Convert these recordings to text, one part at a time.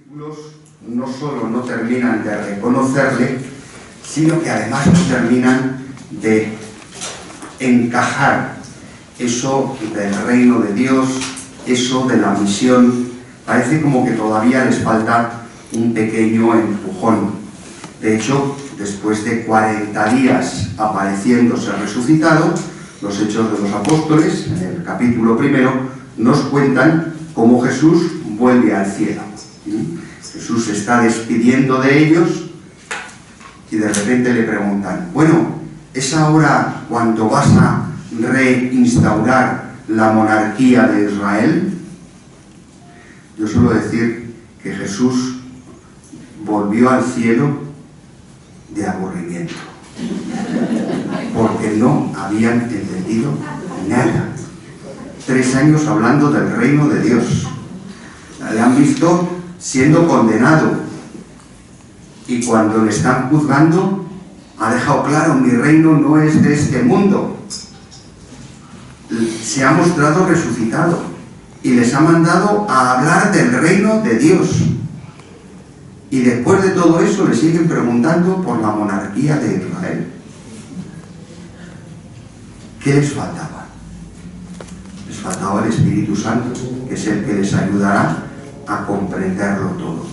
discípulos no solo no terminan de reconocerle, sino que además no terminan de encajar eso del reino de Dios, eso de la misión. Parece como que todavía les falta un pequeño empujón. De hecho, después de 40 días apareciéndose resucitado, los Hechos de los Apóstoles, en el capítulo 1, nos cuentan cómo Jesús vuelve al cielo. Jesús se está despidiendo de ellos y de repente le preguntan: bueno, ¿es ahora cuando vas a reinstaurar la monarquía de Israel? Yo suelo decir que Jesús volvió al cielo de aburrimiento, porque no habían entendido nada. 3 años hablando del reino de Dios. Le han visto siendo condenado, y cuando le están juzgando ha dejado claro: mi reino no es de este mundo. Se ha mostrado resucitado y les ha mandado a hablar del reino de Dios. Y después de todo eso le siguen preguntando por la monarquía de Israel. ¿Qué les faltaba? Les faltaba el Espíritu Santo, que es el que les ayudará a comprenderlo todo.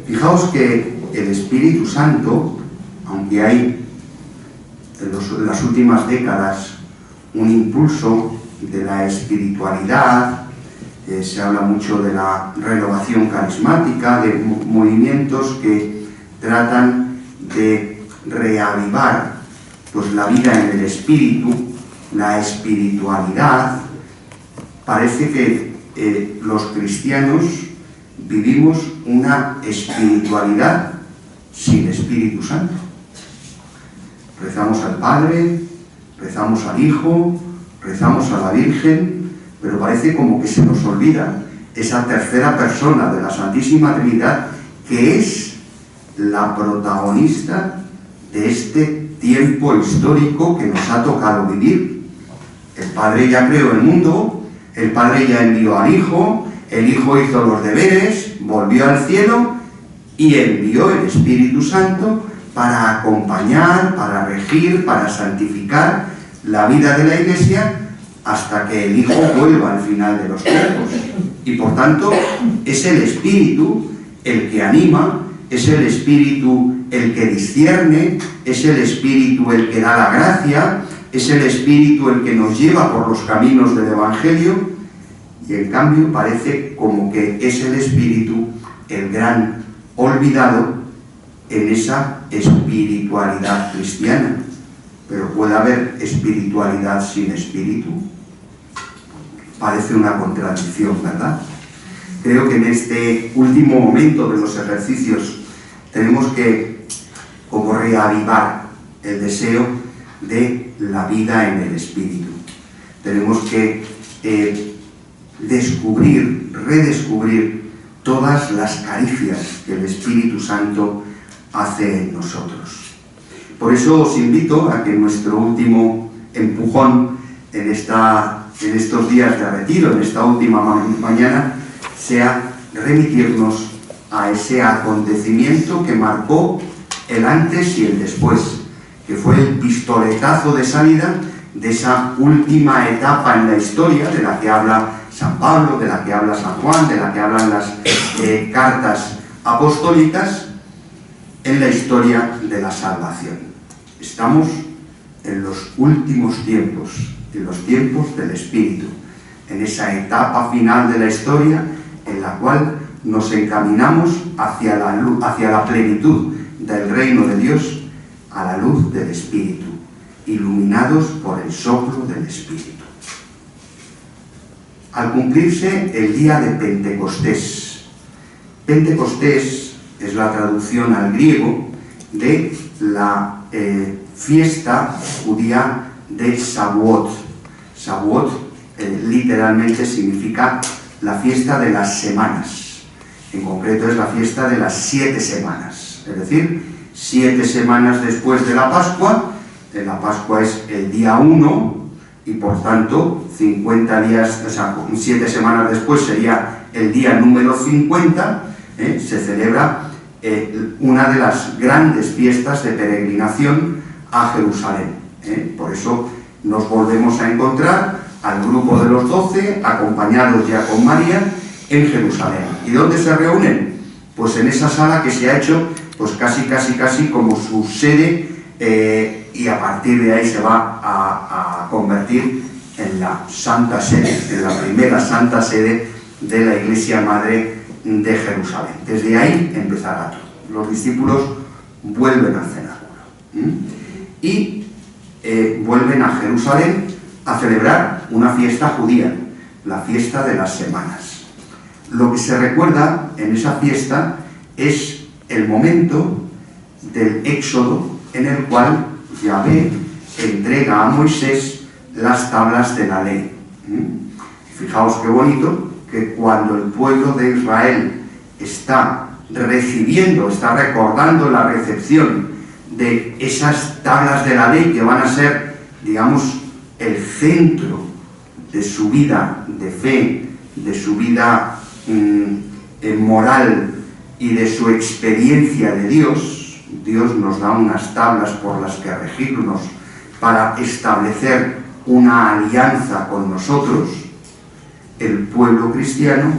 Fijaos que el Espíritu Santo, aunque hay en las últimas décadas un impulso de la espiritualidad, se habla mucho de la renovación carismática, de movimientos que tratan de reavivar pues la vida en el espíritu, la espiritualidad. Parece que los cristianos vivimos una espiritualidad sin Espíritu Santo. Rezamos al Padre, rezamos al Hijo, rezamos a la Virgen, pero parece como que se nos olvida esa tercera persona de la Santísima Trinidad, que es la protagonista de este tiempo histórico que nos ha tocado vivir. El Padre ya creó el mundo, el Padre ya envió al Hijo, el Hijo hizo los deberes, volvió al cielo y envió el Espíritu Santo para acompañar, para regir, para santificar la vida de la Iglesia hasta que el Hijo vuelva al final de los tiempos. Y por tanto es el Espíritu el que anima, es el Espíritu el que discierne, es el Espíritu el que da la gracia, es el Espíritu el que nos lleva por los caminos del Evangelio. Y en cambio parece como que es el Espíritu el gran olvidado en esa espiritualidad cristiana. Pero ¿puede haber espiritualidad sin espíritu? Parece una contradicción, ¿verdad? Creo que en este último momento de los ejercicios tenemos que como reavivar el deseo de la vida en el espíritu. Tenemos que descubrir, redescubrir todas las caricias que el Espíritu Santo hace en nosotros. Por eso os invito a que nuestro último empujón en estos días de retiro, en esta última mañana, sea remitirnos a ese acontecimiento que marcó el antes y el después, que fue el pistoletazo de salida de esa última etapa en la historia de la que habla San Pablo, de la que habla San Juan, de la que hablan las cartas apostólicas, en la historia de la salvación. Estamos en los últimos tiempos, en los tiempos del Espíritu, en esa etapa final de la historia en la cual nos encaminamos hacia la plenitud del reino de Dios a la luz del Espíritu, iluminados por el soplo del Espíritu. Al cumplirse el día de Pentecostés, Pentecostés es la traducción al griego de la fiesta judía de Shavuot. Shavuot literalmente significa la fiesta de las semanas. En concreto es la fiesta de las 7 semanas. Es decir, 7 semanas después de la Pascua. La Pascua es el día 1, y por tanto 50 días, o sea, 7 semanas después sería el día número 50, se celebra una de las grandes fiestas de peregrinación a Jerusalén. Por eso nos volvemos a encontrar al grupo de los 12, acompañados ya con María, en Jerusalén. ¿Y dónde se reúnen? Pues en esa sala que se ha hecho pues casi como su sede, y a partir de ahí se va a convertir en la Santa Sede, en la primera Santa Sede de la Iglesia Madre de Jerusalén. Desde ahí empezará todo. Los discípulos vuelven al cenáculo y vuelven a Jerusalén a celebrar una fiesta judía, la fiesta de las semanas. Lo que se recuerda en esa fiesta es el momento del Éxodo en el cual Yahvé entrega a Moisés las tablas de la ley. Fijaos qué bonito que cuando el pueblo de Israel está recibiendo, está recordando la recepción de esas tablas de la ley que van a ser, digamos, el centro de su vida de fe, de su vida moral y de su experiencia de Dios. Dios nos da unas tablas por las que regirnos para establecer una alianza con nosotros. El pueblo cristiano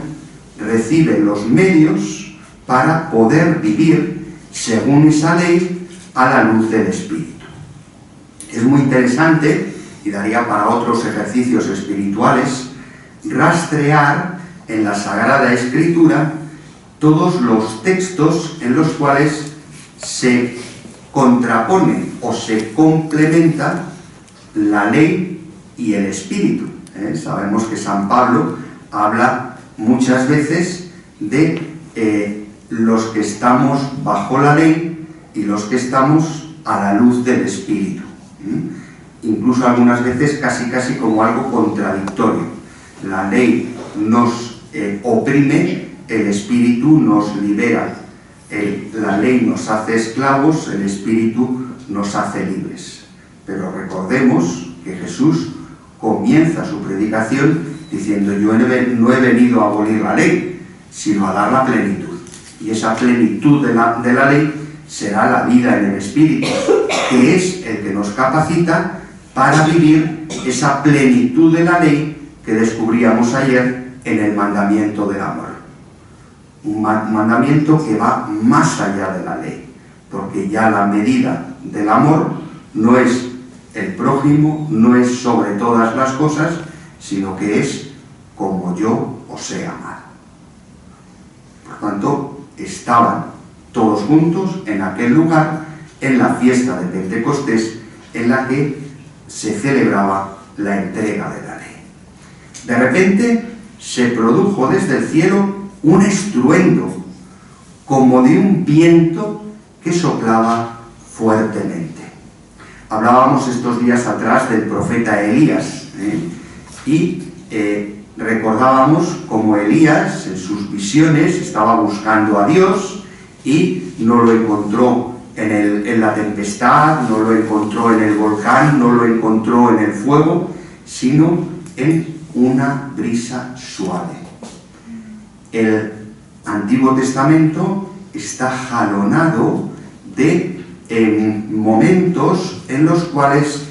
recibe los medios para poder vivir según esa ley a la luz del Espíritu. Es muy interesante, y daría para otros ejercicios espirituales, rastrear en la Sagrada Escritura todos los textos en los cuales se contrapone o se complementa la ley y el Espíritu. Sabemos que San Pablo habla muchas veces de los que estamos bajo la ley y los que estamos a la luz del Espíritu. Incluso algunas veces casi como algo contradictorio. La ley nos oprime, el Espíritu nos libera. La ley nos hace esclavos, el Espíritu nos hace libres. Pero recordemos que Jesús comienza su predicación diciendo: yo no he venido a abolir la ley, sino a dar la plenitud. Y esa plenitud de la ley será la vida en el Espíritu, que es el que nos capacita para vivir esa plenitud de la ley que descubríamos ayer en el mandamiento del amor. Un mandamiento que va más allá de la ley, porque ya la medida del amor no es el prójimo, no es sobre todas las cosas, sino que es como yo os he amado. Por tanto, estaban todos juntos en aquel lugar, en la fiesta de Pentecostés, en la que se celebraba la entrega de la ley. De repente se produjo desde el cielo un estruendo, como de un viento que soplaba fuertemente. Hablábamos estos días atrás del profeta Elías, y recordábamos cómo Elías en sus visiones estaba buscando a Dios y no lo encontró en la tempestad, no lo encontró en el volcán, no lo encontró en el fuego, sino en una brisa suave. El Antiguo Testamento está jalonado de momentos en los cuales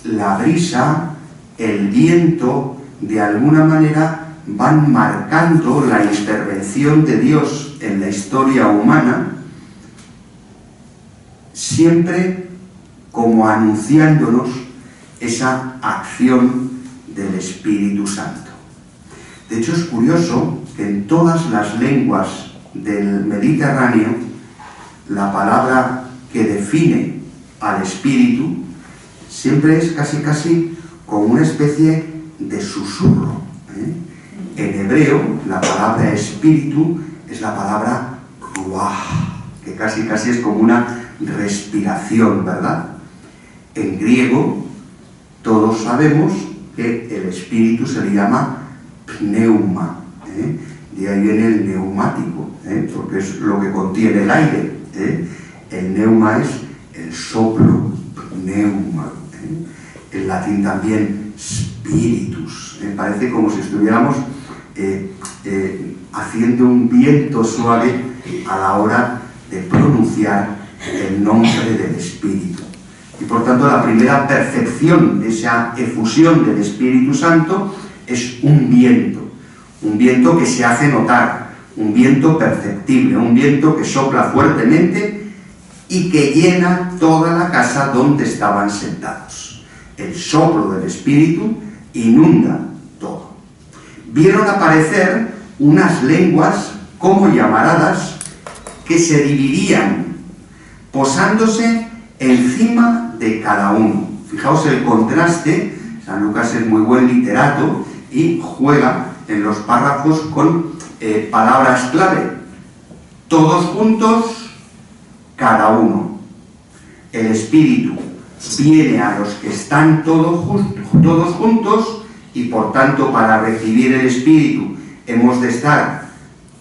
la brisa, el viento, de alguna manera van marcando la intervención de Dios en la historia humana, siempre como anunciándonos esa acción del Espíritu Santo. De hecho, es curioso que en todas las lenguas del Mediterráneo la palabra que define al Espíritu siempre es casi como una especie de susurro. En hebreo, la palabra Espíritu es la palabra ruach, que casi es como una respiración, ¿verdad? En griego, todos sabemos que el Espíritu se le llama pneuma. De ahí viene el neumático, porque es lo que contiene el aire. El neuma es el soplo, pneuma. En latín también spiritus. Me parece como si estuviéramos haciendo un viento suave a la hora de pronunciar el nombre del Espíritu. Y por tanto la primera percepción de esa efusión del Espíritu Santo es un viento que se hace notar, un viento perceptible, un viento que sopla fuertemente y que llena toda la casa donde estaban sentados. El soplo del Espíritu inunda todo. Vieron aparecer unas lenguas como llamaradas que se dividían, posándose encima de cada uno. Fijaos el contraste. San Lucas es muy buen literato y juega en los párrafos con palabras clave. Todos juntos, cada uno. El Espíritu viene a los que están todos juntos, y por tanto para recibir el Espíritu hemos de estar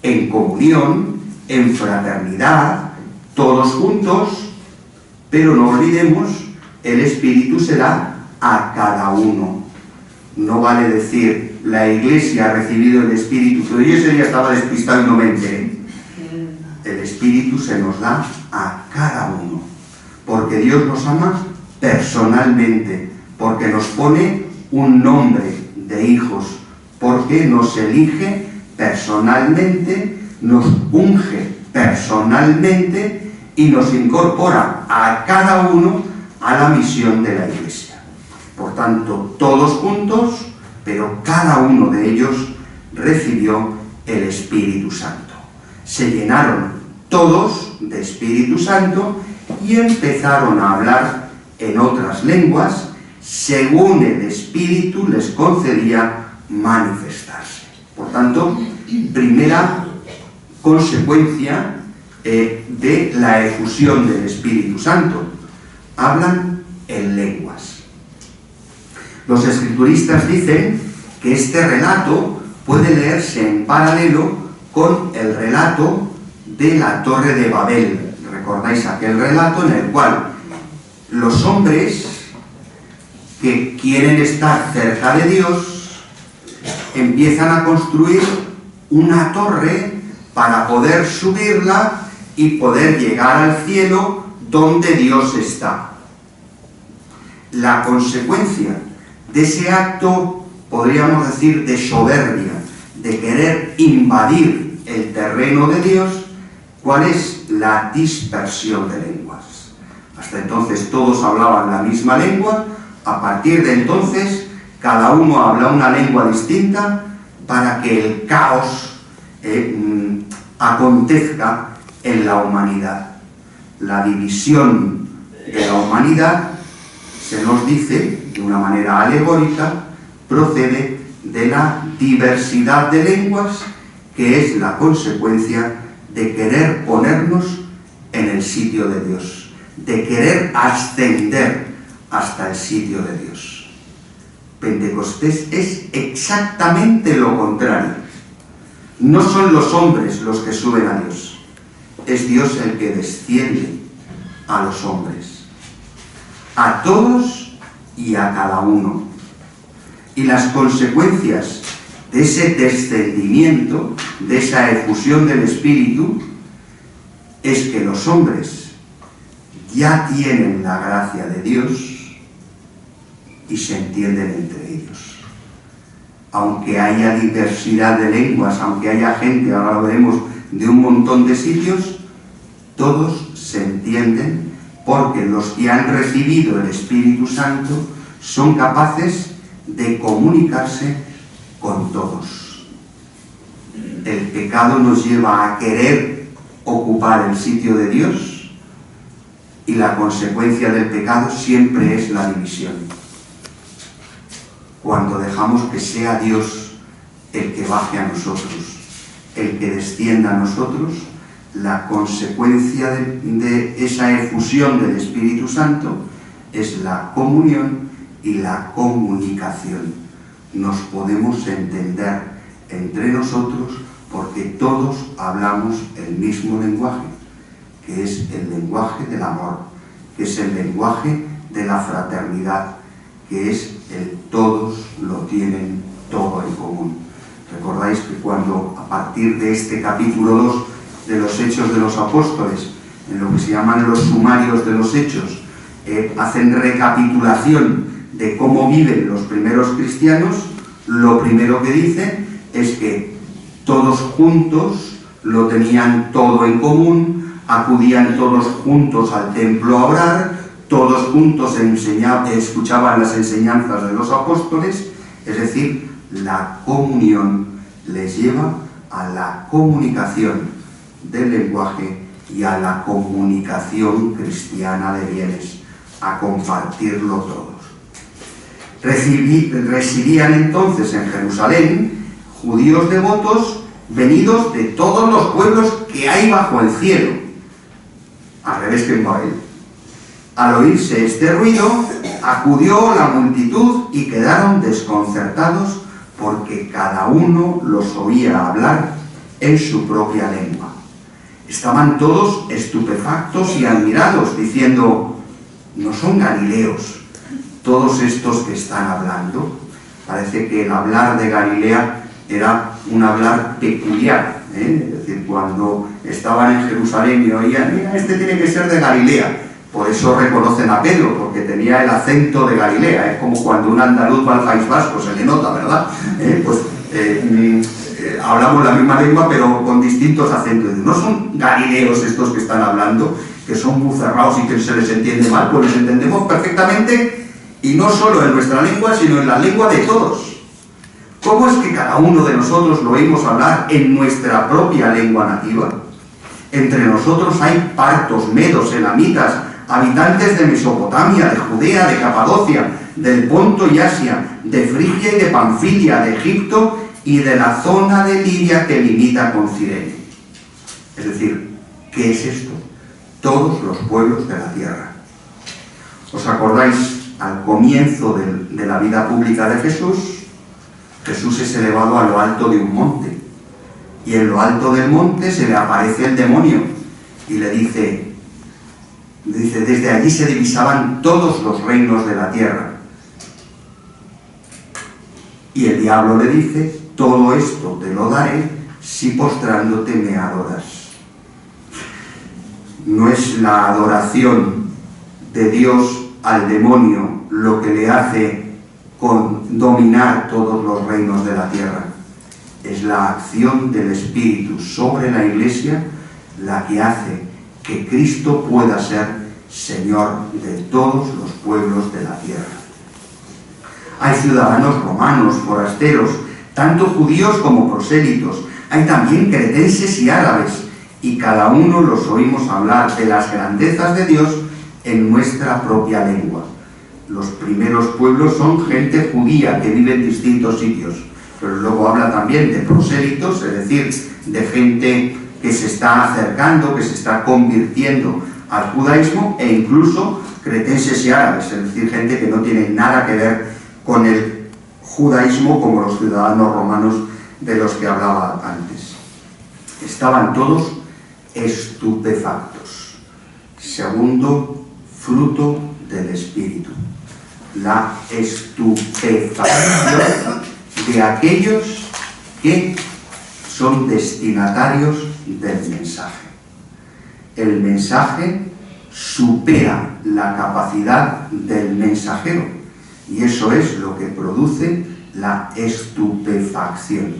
en comunión, en fraternidad, todos juntos, pero no olvidemos, el Espíritu se da a cada uno. No vale decir, la Iglesia ha recibido el Espíritu, pero yo ese día estaba despistado y no me enteré. El Espíritu se nos da a cada uno, porque Dios nos ama personalmente, porque nos pone un nombre de hijos, porque nos elige personalmente, nos unge personalmente y nos incorpora a cada uno a la misión de la Iglesia. Por tanto, todos juntos, pero cada uno de ellos recibió el Espíritu Santo. Se llenaron todos de Espíritu Santo y empezaron a hablar en otras lenguas, según el Espíritu les concedía manifestarse. Por tanto, primera consecuencia de la efusión del Espíritu Santo. Hablan en lenguas. Los escrituristas dicen que este relato puede leerse en paralelo con el relato de la Torre de Babel. ¿Recordáis aquel relato en el cual los hombres que quieren estar cerca de Dios empiezan a construir una torre para poder subirla y poder llegar al cielo donde Dios está? La consecuencia de ese acto, podríamos decir, de soberbia, de querer invadir el terreno de Dios, ¿cuál es? La dispersión de lenguas. Hasta entonces todos hablaban la misma lengua, a partir de entonces cada uno habla una lengua distinta para que el caos acontezca en la humanidad. La división de la humanidad, se nos dice de una manera alegórica, procede de la diversidad de lenguas, que es la consecuencia de querer ponernos en el sitio de Dios, de querer ascender hasta el sitio de Dios. Pentecostés es exactamente lo contrario. No son los hombres los que suben a Dios, es Dios el que desciende a los hombres, a todos y a cada uno. Y las consecuencias de ese descendimiento, de esa efusión del Espíritu, es que los hombres ya tienen la gracia de Dios y se entienden entre ellos. Aunque haya diversidad de lenguas, aunque haya gente, ahora lo veremos, de un montón de sitios, todos se entienden, porque los que han recibido el Espíritu Santo son capaces de comunicarse con todos. El pecado nos lleva a querer ocupar el sitio de Dios, y la consecuencia del pecado siempre es la división. Cuando dejamos que sea Dios el que baje a nosotros, el que descienda a nosotros, la consecuencia de esa efusión del Espíritu Santo es la comunión y la comunicación. Nos podemos entender entre nosotros porque todos hablamos el mismo lenguaje, que es el lenguaje del amor, que es el lenguaje de la fraternidad, que es el todos lo tienen todo en común. Recordáis que cuando, a partir de este capítulo 2 de los Hechos de los Apóstoles, en lo que se llaman los sumarios de los Hechos, hacen recapitulación de cómo viven los primeros cristianos, lo primero que dicen es que todos juntos lo tenían todo en común, acudían todos juntos al templo a orar, todos juntos escuchaban las enseñanzas de los apóstoles, es decir, la comunión les lleva a la comunicación del lenguaje y a la comunicación cristiana de bienes, a compartirlo todos. Residían entonces en Jerusalén judíos devotos venidos de todos los pueblos que hay bajo el cielo, al revés que en Babel. Al oírse este ruido, acudió la multitud y quedaron desconcertados porque cada uno los oía hablar en su propia lengua. Estaban todos estupefactos y admirados, diciendo: ¿no son galileos todos estos que están hablando? Parece que el hablar de Galilea era un hablar peculiar, Es decir, cuando estaban en Jerusalén y oían: mira, este tiene que ser de Galilea. Por eso reconocen a Pedro, porque tenía el acento de Galilea. Es como cuando un andaluz va al País Vasco, se le nota, ¿verdad? Hablamos la misma lengua, pero con distintos acentos. No son galileos estos que están hablando, que son muy cerrados y que se les entiende mal, pues les entendemos perfectamente, y no solo en nuestra lengua, sino en la lengua de todos. ¿Cómo es que cada uno de nosotros lo oímos hablar en nuestra propia lengua nativa? Entre nosotros hay partos, medos, elamitas, habitantes de Mesopotamia, de Judea, de Capadocia, del Ponto y Asia, de Frigia y de Panfilia, de Egipto y de la zona de Libia que limita con Cirene. Es decir, ¿qué es esto? Todos los pueblos de la tierra. ¿Os acordáis? Al comienzo de la vida pública de Jesús, Jesús es elevado a lo alto de un monte. Y en lo alto del monte se le aparece el demonio y le dice, desde allí se divisaban todos los reinos de la tierra. Y el diablo le dice: todo esto te lo daré si postrándote me adoras. No es la adoración de Dios al demonio lo que le hace dominar todos los reinos de la tierra. Es la acción del Espíritu sobre la Iglesia la que hace que Cristo pueda ser Señor de todos los pueblos de la tierra. Hay ciudadanos romanos, forasteros, tanto judíos como prosélitos. Hay también cretenses y árabes, y cada uno los oímos hablar de las grandezas de Dios en nuestra propia lengua. Los primeros pueblos son gente judía que vive en distintos sitios, pero luego habla también de prosélitos, es decir, de gente que se está acercando, que se está convirtiendo al judaísmo, e incluso cretenses y árabes, es decir, gente que no tiene nada que ver con el judaísmo como los ciudadanos romanos de los que hablaba antes. Estaban todos estupefactos. Segundo fruto del Espíritu, la estupefacción de aquellos que son destinatarios del mensaje. El mensaje supera la capacidad del mensajero, y eso es lo que produce la estupefacción.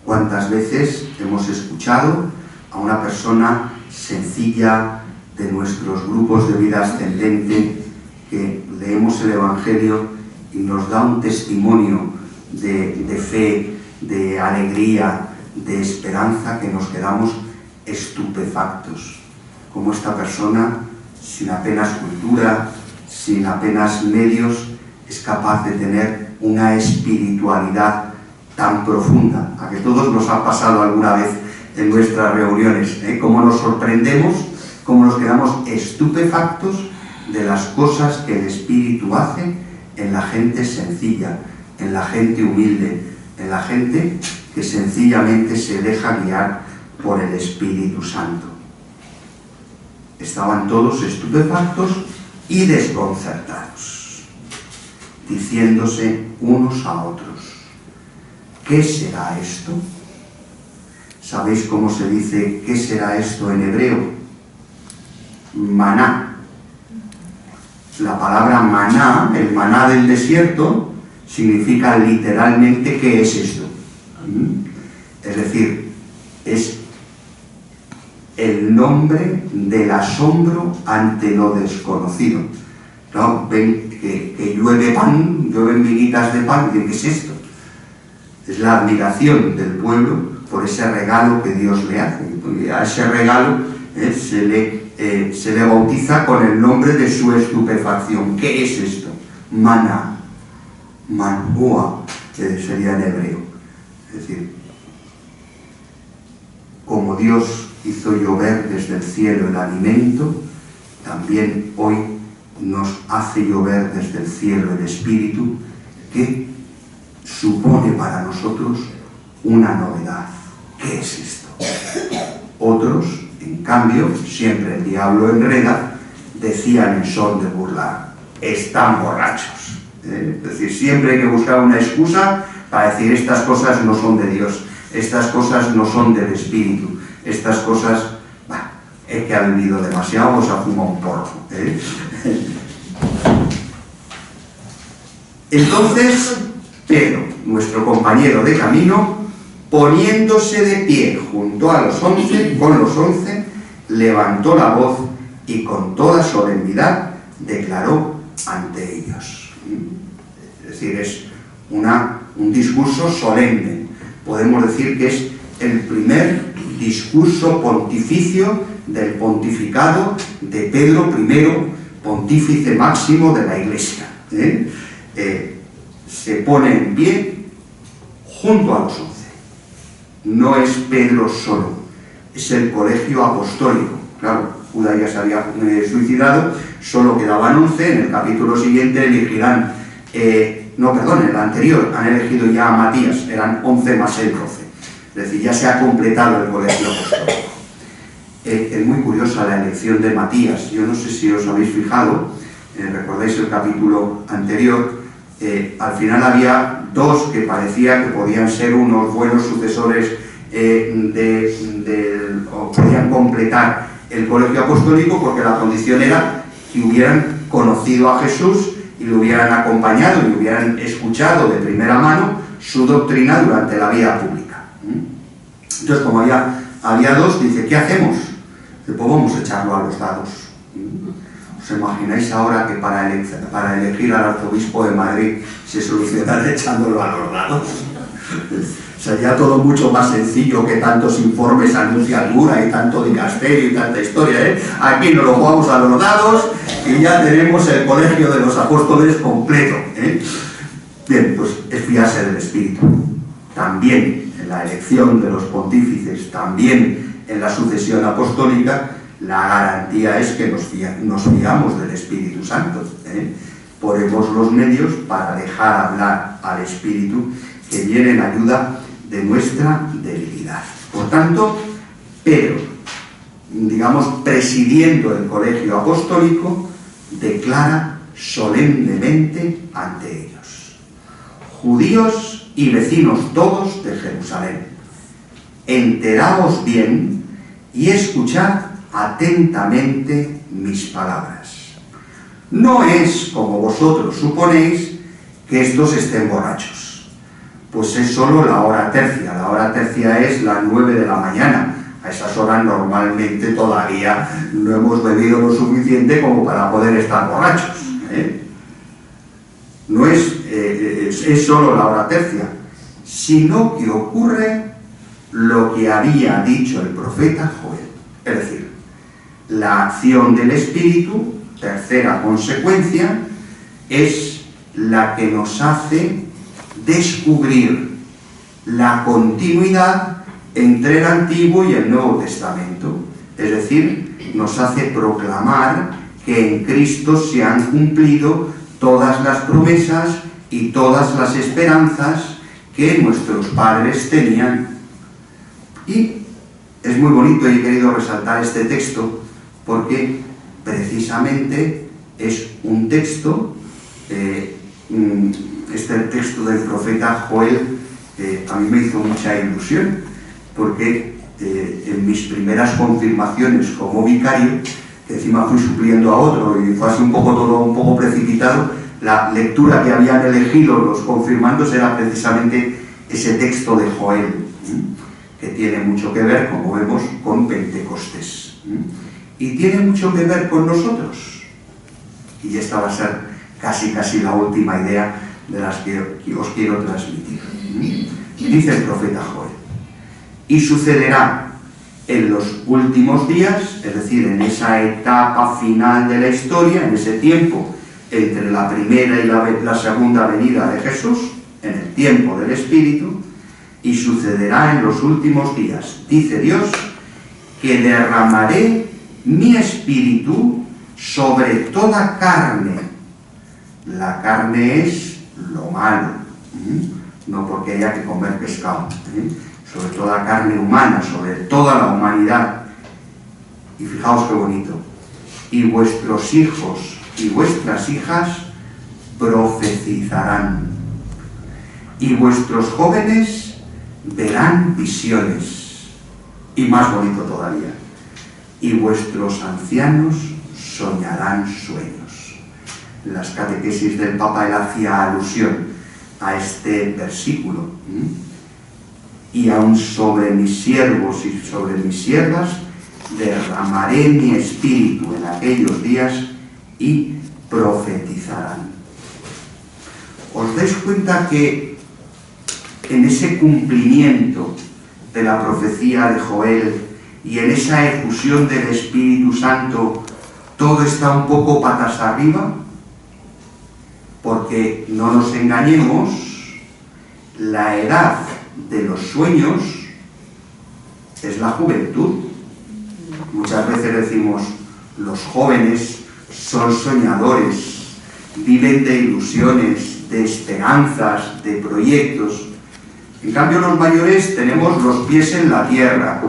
¿Cuántas veces hemos escuchado a una persona sencilla de nuestros grupos de vida ascendente que leemos el Evangelio y nos da un testimonio de fe, de alegría, de esperanza, que nos quedamos estupefactos? Como esta persona, sin apenas cultura, sin apenas medios, es capaz de tener una espiritualidad tan profunda, a que todos nos ha pasado alguna vez en nuestras reuniones, cómo nos sorprendemos, cómo nos quedamos estupefactos de las cosas que el Espíritu hace en la gente sencilla, en la gente humilde, en la gente que sencillamente se deja guiar por el Espíritu Santo. Estaban todos estupefactos y desconcertados. diciéndose unos a otros: ¿qué será esto? ¿Sabéis cómo se dice qué será esto en hebreo? Maná. La palabra maná, el maná del desierto, significa literalmente ¿qué es esto? Es decir, es el nombre del asombro ante lo desconocido. ¿No? Ven que llueve pan, llueven miguitas de pan, y ¿qué es esto? Es la admiración del pueblo por ese regalo que Dios le hace. Y a ese regalo se le bautiza con el nombre de su estupefacción. ¿Qué es esto? Maná. Manhua, que sería en hebreo. Es decir, como Dios hizo llover desde el cielo el alimento, también hoy nos hace llover desde el cielo el Espíritu, que supone para nosotros una novedad. ¿Qué es esto? Otros, en cambio, siempre el diablo enreda, decían en son de burla: están borrachos. Es decir, siempre hay que buscar una excusa para decir: estas cosas no son de Dios, estas cosas no son del Espíritu, estas cosas, es que ha vivido demasiado o se ha fumado un porro. Entonces, Pedro, nuestro compañero de camino, poniéndose de pie junto a los 11, con los 11, levantó la voz y con toda solemnidad declaró ante ellos. Es decir, es un discurso solemne. Podemos decir que es el primer discurso pontificio del pontificado de Pedro I, pontífice máximo de la Iglesia. Se pone en pie junto a los 11. No es Pedro solo, es el colegio apostólico. Claro, Judas ya se había suicidado, solo quedaban 11, en el capítulo siguiente elegirán, en el anterior han elegido ya a Matías, eran 11 más el 12. Es decir, ya se ha completado el colegio apostólico. Es muy curiosa la elección de Matías. Yo no sé si os habéis fijado, recordáis el capítulo anterior, al final había dos que parecía que podían ser unos buenos sucesores o podían completar el colegio apostólico, porque la condición era que hubieran conocido a Jesús y lo hubieran acompañado y hubieran escuchado de primera mano su doctrina durante la vida pública. Entonces, como había dos, dice: ¿qué hacemos? Pues vamos a echarlo a los dados. ¿Os imagináis ahora que para elegir al arzobispo de Madrid se solucionara echándolo a los dados? Sería todo mucho más sencillo que tantos informes a nunciatura y tanto dicasterio y tanta historia. Aquí nos lo jugamos a los dados y ya tenemos el colegio de los apóstoles completo. Bien, pues es fiarse del Espíritu. También en la elección de los pontífices, también en la sucesión apostólica, la garantía es que nos fiamos del Espíritu Santo. Ponemos los medios para dejar hablar al Espíritu, que viene en ayuda de nuestra debilidad. Por tanto, Pedro, presidiendo el colegio apostólico, declara solemnemente ante ellos: judíos y vecinos todos de Jerusalén, enteraos bien y escuchad atentamente mis palabras. No es, como vosotros suponéis, que estos estén borrachos, pues es solo la hora tercia. La hora tercia es las 9 de la mañana. A esas horas normalmente todavía no hemos bebido lo suficiente como para poder estar borrachos. No es solo la hora tercia, sino que ocurre lo que había dicho el profeta Joel. Es decir, la acción del Espíritu, tercera consecuencia, es la que nos hace descubrir la continuidad entre el Antiguo y el Nuevo Testamento. Es decir, nos hace proclamar que en Cristo se han cumplido todas las promesas y todas las esperanzas que nuestros padres tenían. Y es muy bonito, y he querido resaltar este texto porque precisamente es un texto este texto del profeta Joel a mí me hizo mucha ilusión, porque en mis primeras confirmaciones como vicario, que encima fui supliendo a otro y fue así un poco todo un poco precipitado, la lectura que habían elegido los confirmandos era precisamente ese texto de Joel, que tiene mucho que ver, como vemos, con Pentecostés. Y tiene mucho que ver con nosotros. Y esta va a ser casi la última idea de las que os quiero transmitir. Dice el profeta Joel: y sucederá en los últimos días, es decir, en esa etapa final de la historia, en ese tiempo entre la primera y la segunda venida de Jesús, en el tiempo del Espíritu, y sucederá en los últimos días, dice Dios, que derramaré mi espíritu sobre toda carne. La carne es lo malo, no porque haya que comer pescado, sobre toda carne humana, sobre toda la humanidad. Y fijaos qué bonito: y vuestros hijos y vuestras hijas profetizarán, y vuestros jóvenes verán visiones, y más bonito todavía, y vuestros ancianos soñarán sueños. En las catequesis del Papa él hacía alusión a este versículo. Y aun sobre mis siervos y sobre mis siervas derramaré mi espíritu en aquellos días y profetizarán. ¿Os dais cuenta que en ese cumplimiento de la profecía de Joel y en esa efusión del Espíritu Santo todo está un poco patas arriba? Porque no nos engañemos, la edad de los sueños es la juventud. Muchas veces decimos, los jóvenes son soñadores, viven de ilusiones, de esperanzas, de proyectos. En cambio, los mayores tenemos los pies en la tierra,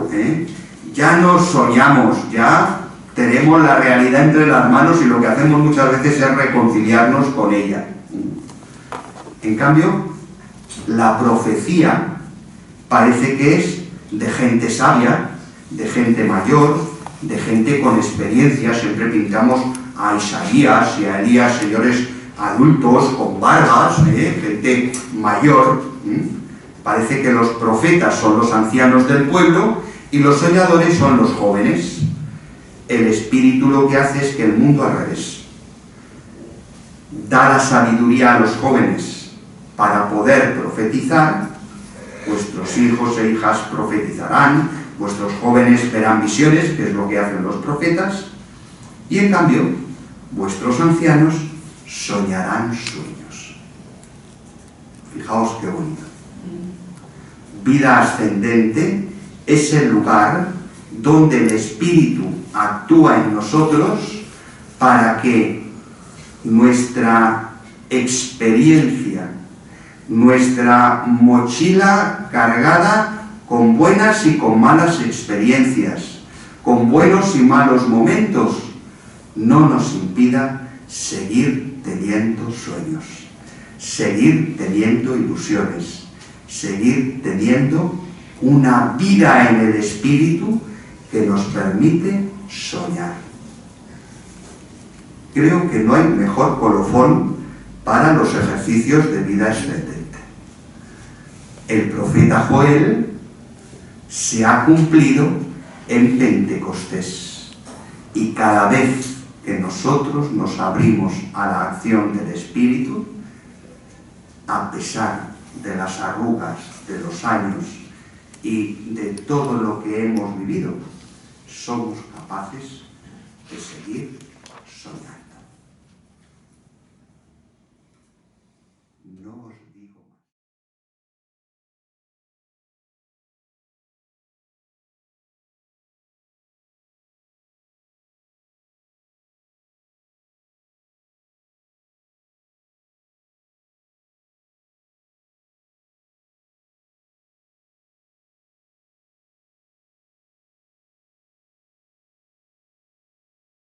ya no soñamos, ya tenemos la realidad entre las manos y lo que hacemos muchas veces es reconciliarnos con ella. En cambio, la profecía parece que es de gente sabia, de gente mayor, de gente con experiencia. Siempre pintamos a Isaías y a Elías, señores adultos, con barbas, gente mayor. Parece que los profetas son los ancianos del pueblo y los soñadores son los jóvenes. El Espíritu lo que hace es que el mundo al revés. Da la sabiduría a los jóvenes para poder profetizar. Vuestros hijos e hijas profetizarán, vuestros jóvenes verán visiones, que es lo que hacen los profetas, y en cambio, vuestros ancianos soñarán sueños. Fijaos qué bonito. Vida ascendente es el lugar donde el Espíritu actúa en nosotros para que nuestra experiencia, nuestra mochila cargada con buenas y con malas experiencias, con buenos y malos momentos, no nos impida seguir teniendo sueños, seguir teniendo ilusiones, seguir teniendo una vida en el Espíritu que nos permite soñar. Creo que no hay mejor colofón para los ejercicios de vida ascendente. El profeta Joel se ha cumplido en Pentecostés, y cada vez que nosotros nos abrimos a la acción del Espíritu, a pesar de las arrugas de los años y de todo lo que hemos vivido, somos capaces de seguir soñando. No os digo